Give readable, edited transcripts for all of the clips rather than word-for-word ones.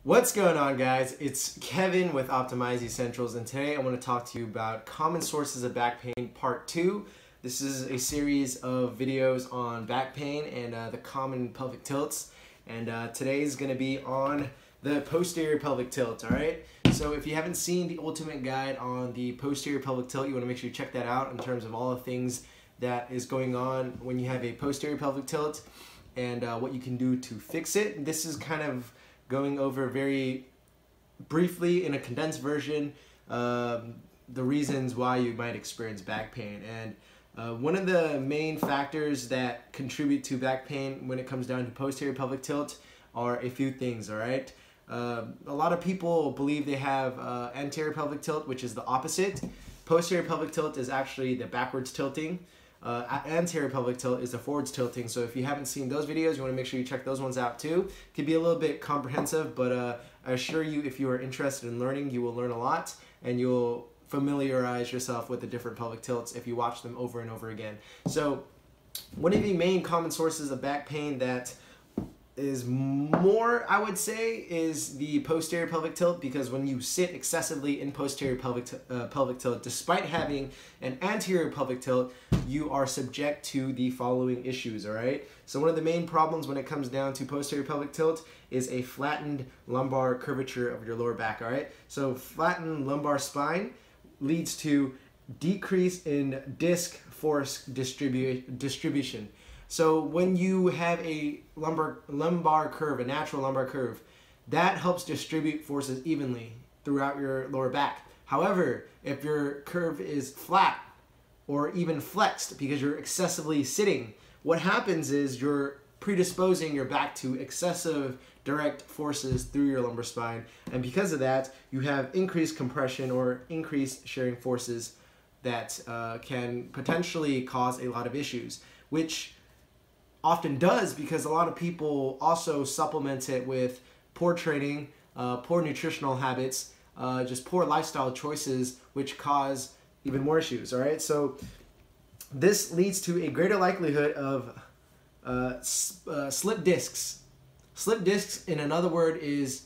What's going on, guys? It's Kevin with Optimize Essentials, and today I want to talk to you about common sources of back pain part 2. This is a series of videos on back pain and the common pelvic tilts, and today is going to be on the posterior pelvic tilt, alright? So if you haven't seen the ultimate guide on the posterior pelvic tilt, you want to make sure you check that out in terms of all the things that is going on when you have a posterior pelvic tilt and what you can do to fix it. This is kind of going over very briefly in a condensed version the reasons why you might experience back pain. And one of the main factors that contribute to back pain when it comes down to posterior pelvic tilt are a few things, all right? A lot of people believe they have anterior pelvic tilt, which is the opposite. Posterior pelvic tilt is actually the backwards tilting. Anterior pelvic tilt is the forwards tilting. So if you haven't seen those videos, you want to make sure you check those ones out too. It can be a little bit comprehensive, but I assure you, if you are interested in learning, you will learn a lot and you'll familiarize yourself with the different pelvic tilts if you watch them over and over again. So one of the main common sources of back pain that is more, I would say, is the posterior pelvic tilt, because when you sit excessively in posterior pelvic tilt, despite having an anterior pelvic tilt, you are subject to the following issues, all right? So one of the main problems when it comes down to posterior pelvic tilt is a flattened lumbar curvature of your lower back, all right? So flattened lumbar spine leads to decrease in disc force distribution. So when you have a lumbar curve, a natural lumbar curve, that helps distribute forces evenly throughout your lower back. However, if your curve is flat or even flexed because you're excessively sitting, what happens is you're predisposing your back to excessive direct forces through your lumbar spine. And because of that, you have increased compression or increased shearing forces that can potentially cause a lot of issues, which often does, because a lot of people also supplement it with poor training, poor nutritional habits, just poor lifestyle choices, which cause even more issues, all right? So this leads to a greater likelihood of slip discs. Slip discs, in another word, is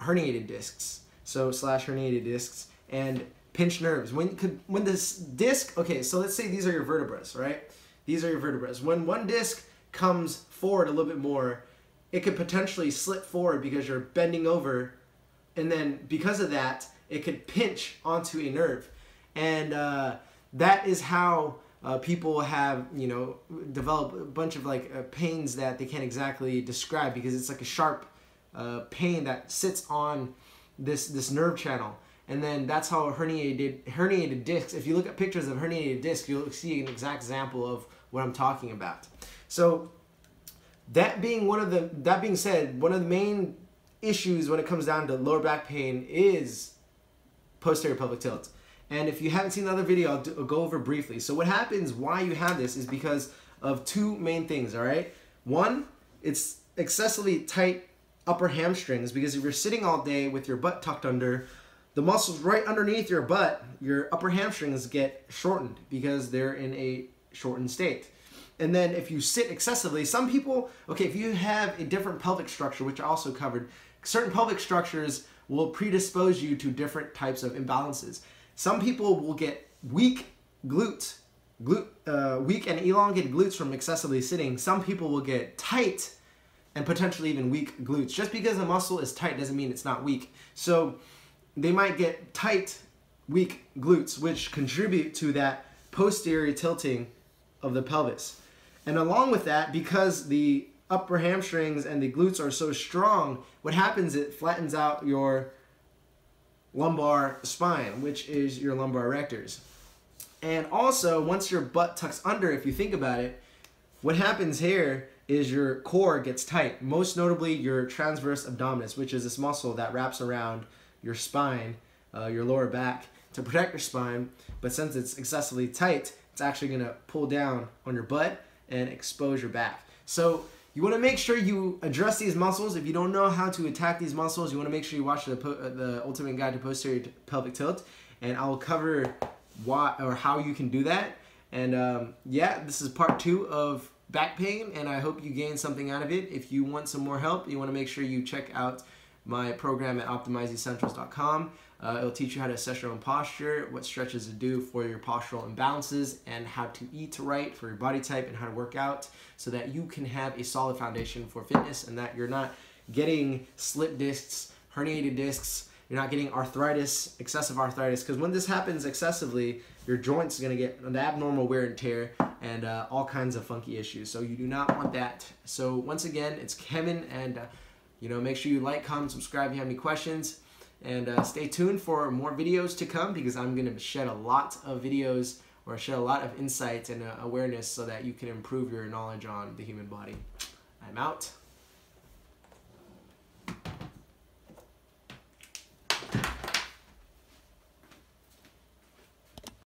herniated discs, so slash herniated discs, and pinched nerves. When this disc, okay, so let's say these are your vertebrae, right? These are your vertebrae. When one disc comes forward a little bit more, it could potentially slip forward because you're bending over, and then because of that, it could pinch onto a nerve. And that is how people have, you know, developed a bunch of pains that they can't exactly describe, because it's like a sharp pain that sits on this nerve channel. And then that's how herniated discs, if you look at pictures of herniated discs, you'll see an exact example of what I'm talking about. So that being said, one of the main issues when it comes down to lower back pain is posterior pelvic tilt. And if you haven't seen the other video, I'll go over briefly. So what happens, why you have this, is because of two main things, all right? One, it's excessively tight upper hamstrings, because if you're sitting all day with your butt tucked under, the muscles right underneath your butt, your upper hamstrings get shortened because they're in a shortened state. And then if you sit excessively, some people, okay, if you have a different pelvic structure, which I also covered, certain pelvic structures will predispose you to different types of imbalances. Some people will get weak glutes, weak and elongated glutes from excessively sitting. Some people will get tight and potentially even weak glutes. Just because a muscle is tight doesn't mean it's not weak. So they might get tight, weak glutes, which contribute to that posterior tilting of the pelvis. And along with that, because the upper hamstrings and the glutes are so strong, what happens, it flattens out your lumbar spine, which is your lumbar erectors. And also, once your butt tucks under, if you think about it, what happens here is your core gets tight, most notably your transverse abdominis, which is this muscle that wraps around your spine, your lower back, to protect your spine. But since it's excessively tight, it's actually going to pull down on your butt and expose your back. So you want to make sure you address these muscles. If you don't know how to attack these muscles, you want to make sure you watch the Ultimate Guide to Posterior Pelvic Tilt, and I'll cover why or how you can do that. And yeah, this is part 2 of back pain, and I hope you gain something out of it. If you want some more help, you want to make sure you check out my program at optimizeessentials.com. It'll teach you how to assess your own posture, what stretches to do for your postural imbalances, and how to eat right for your body type, and how to work out so that you can have a solid foundation for fitness, and that you're not getting slip discs, herniated discs, you're not getting arthritis, excessive arthritis, because when this happens excessively, your joints are going to get an abnormal wear and tear and all kinds of funky issues. So you do not want that. So once again, it's Kevin, and make sure you like, comment, subscribe if you have any questions, and stay tuned for more videos to come, because I'm going to shed a lot of videos, or shed a lot of insight and awareness so that you can improve your knowledge on the human body. I'm out.